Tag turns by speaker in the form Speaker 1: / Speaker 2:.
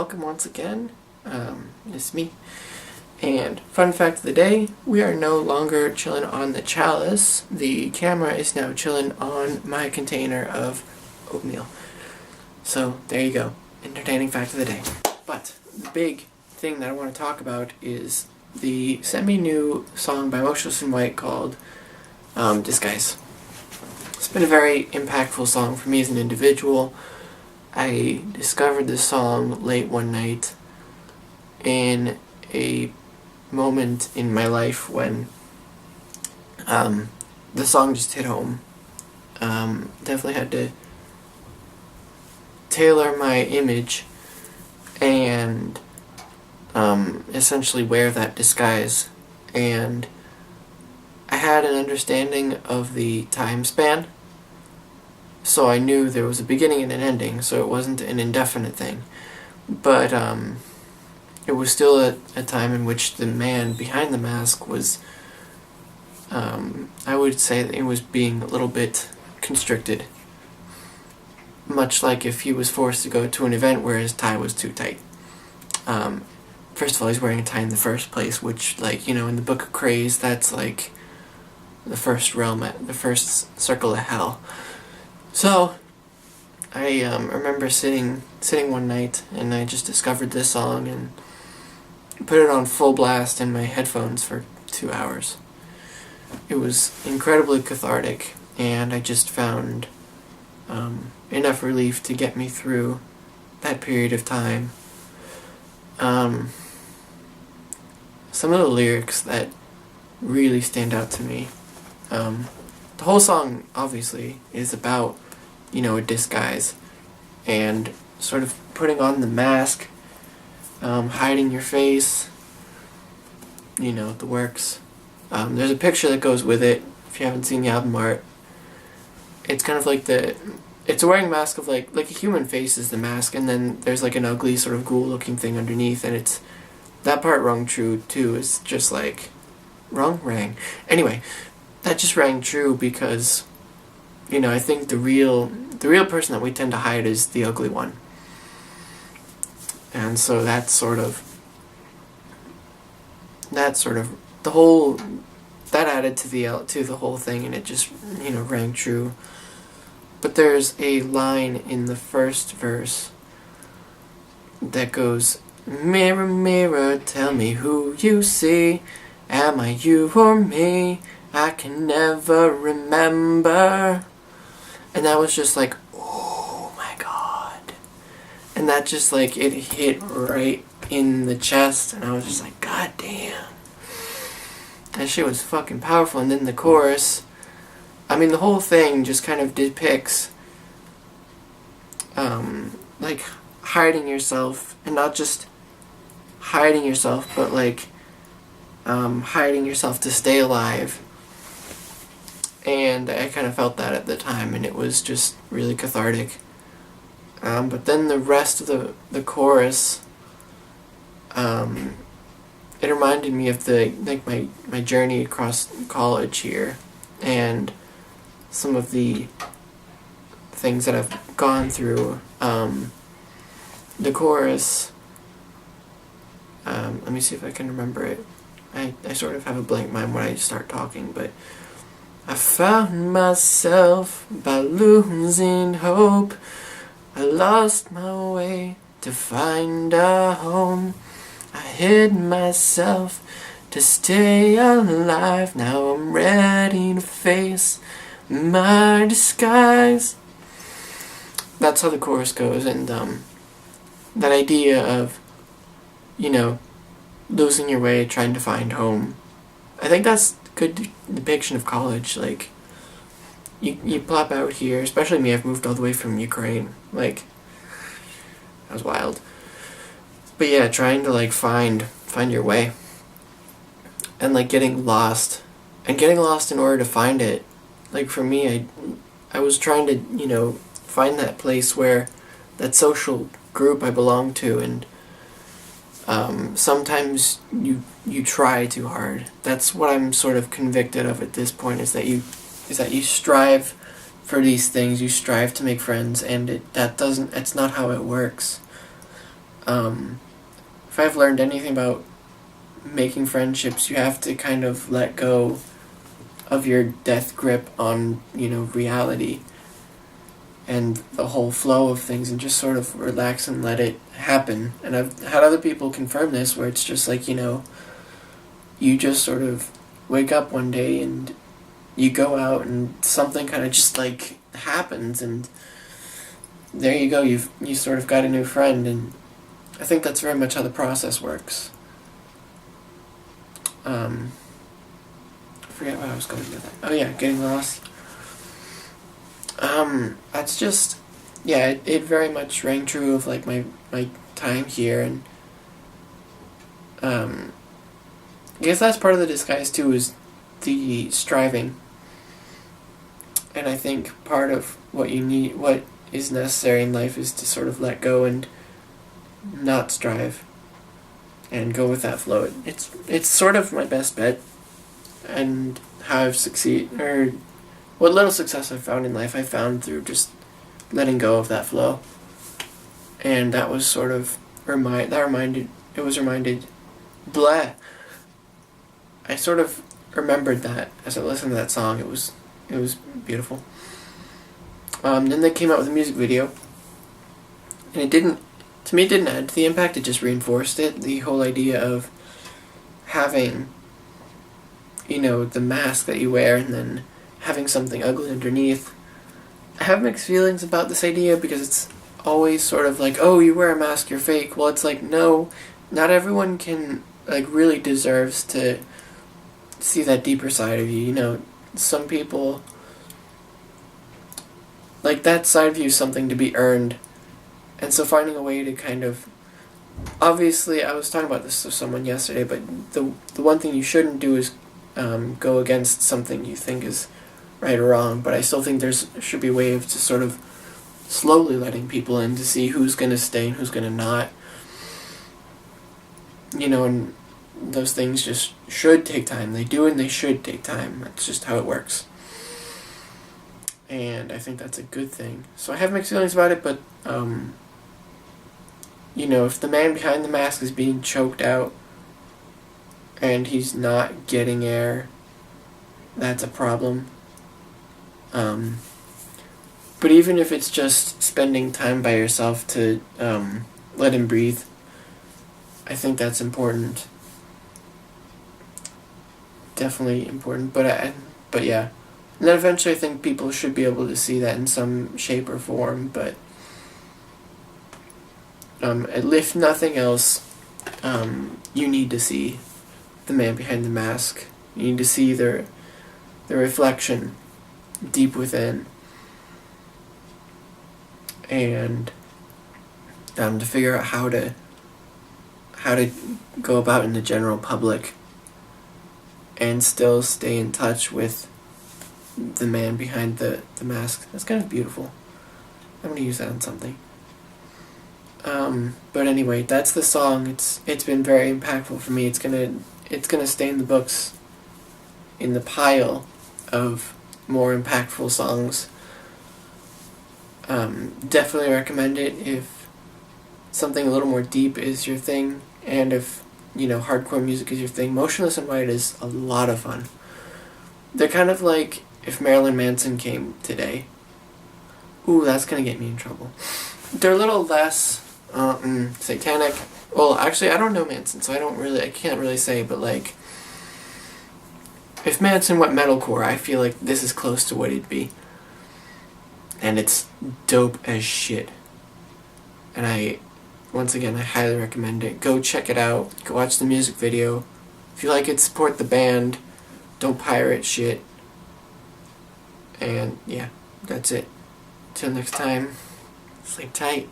Speaker 1: welcome once again. It's me. And fun fact of the day, we are no longer chilling on the chalice. The camera is now chilling on my container of oatmeal. So there you go. Entertaining fact of the day. But the big thing that I want to talk about is the semi-new song by Motionless called Disguise. It's been a very impactful song for me as an individual. I discovered this song late one night in a moment in my life when the song just hit home. Definitely had to tailor my image and essentially wear that disguise. And I had an understanding of the time span, so I knew there was a beginning and an ending, so it wasn't an indefinite thing. But it was still a time in which the man behind the mask was, I would say that it was being a little bit constricted. Much like if he was forced to go to an event where his tie was too tight. First of all, he's wearing a tie in the first place, which, in the Book of Craze, that's like the first realm, the first circle of hell. So, I remember sitting one night, and I just discovered this song and put it on full blast in my headphones for 2 hours. It was incredibly cathartic, and I just found enough relief to get me through that period of time. Some of the lyrics that really stand out to me. The whole song, obviously, is about, a disguise and sort of putting on the mask, hiding your face, the works. There's a picture that goes with it, if you haven't seen the album art. It's kind of like it's a wearing mask of like a human face is the mask, and then there's like an ugly sort of ghoul-looking thing underneath, and it's, that part rang true too, is just like, rang. Anyway, that just rang true because, I think the real person that we tend to hide is the ugly one. And so that's sort of the whole, that added to the whole thing, and it just, rang true. But there's a line in the first verse that goes, "Mirror, mirror, tell me who you see. Am I you or me? I can never remember." And that was just like, oh my god. And that just it hit right in the chest, and I was just like, god damn. That shit was fucking powerful. And then the chorus, the whole thing just kind of depicts, hiding yourself, and not just hiding yourself, but hiding yourself to stay alive. And I kind of felt that at the time, and it was just really cathartic. But then the rest of the chorus, it reminded me of my journey across college here, and some of the things that I've gone through. The chorus, let me see if I can remember it. I sort of have a blank mind when I start talking, but I found myself by losing hope. I lost my way to find a home. I hid myself to stay alive. Now I'm ready to face my disguise. That's how the chorus goes, and that idea of, losing your way, trying to find home. I think that's a good depiction of college. You plop out here, especially me, I've moved all the way from Ukraine. That was wild. But yeah, trying to find your way. And getting lost. And getting lost in order to find it. For me, I was trying to, find that place where, that social group I belong to, and sometimes you try too hard. That's what I'm sort of convicted of at this point, is that you strive for these things, you strive to make friends, and it's not how it works. if I've learned anything about making friendships, you have to kind of let go of your death grip on, reality and the whole flow of things, and just sort of relax and let it happen. And I've had other people confirm this, where it's just like, you just sort of wake up one day and you go out and something kind of just like happens, and there you go, you sort of got a new friend. And I think that's very much how the process works. I forget what I was going with that. Oh yeah, getting lost. That's just, yeah, it very much rang true of like my time here. And I guess that's part of the disguise too, is the striving. And I think part of what you need, what is necessary in life, is to sort of let go and not strive and go with that flow. It's sort of my best bet, and how I've succeeded, or what little success I've found in life, I found through just letting go of that flow. And that was sort of reminded, blah. I sort of remembered that as I listened to that song. It was beautiful. Then they came out with a music video, and it didn't add to the impact, it just reinforced it. The whole idea of having, the mask that you wear and then having something ugly underneath. I have mixed feelings about this idea, because it's always sort of like, oh, you wear a mask, you're fake. Well, it's like, no, not everyone can, really deserves to see that deeper side of you. Some people, that side of you is something to be earned. And so finding a way to kind of, obviously, I was talking about this with someone yesterday, but the one thing you shouldn't do is go against something you think is right or wrong. But I still think should be a way of just sort of slowly letting people in to see who's going to stay and who's going to not. And those things just should take time. They do, and they should take time. That's just how it works. And I think that's a good thing. So I have mixed feelings about it, but if the man behind the mask is being choked out and he's not getting air, that's a problem. But even if it's just spending time by yourself to let him breathe, I think that's important. Definitely important. But yeah. And then eventually I think people should be able to see that in some shape or form, but if nothing else, you need to see the man behind the mask. You need to see the reflection deep within, and to figure out how to go about in the general public and still stay in touch with the man behind the mask. That's kind of beautiful. I'm gonna use that on something. But anyway, that's the song. It's been very impactful for me. It's gonna stay in the books, in the pile of more impactful songs. Definitely recommend it if something a little more deep is your thing, and if hardcore music is your thing. Motionless and White is a lot of fun. They're kind of like if Marilyn Manson came today. Ooh, that's gonna get me in trouble. They're a little less satanic. Well, actually, I don't know Manson, so I can't really say, but if Manson went metalcore, I feel like this is close to what it'd be. And it's dope as shit. And once again, I highly recommend it. Go check it out. Go watch the music video. If you like it, support the band. Don't pirate shit. And yeah, that's it. Till next time, sleep tight.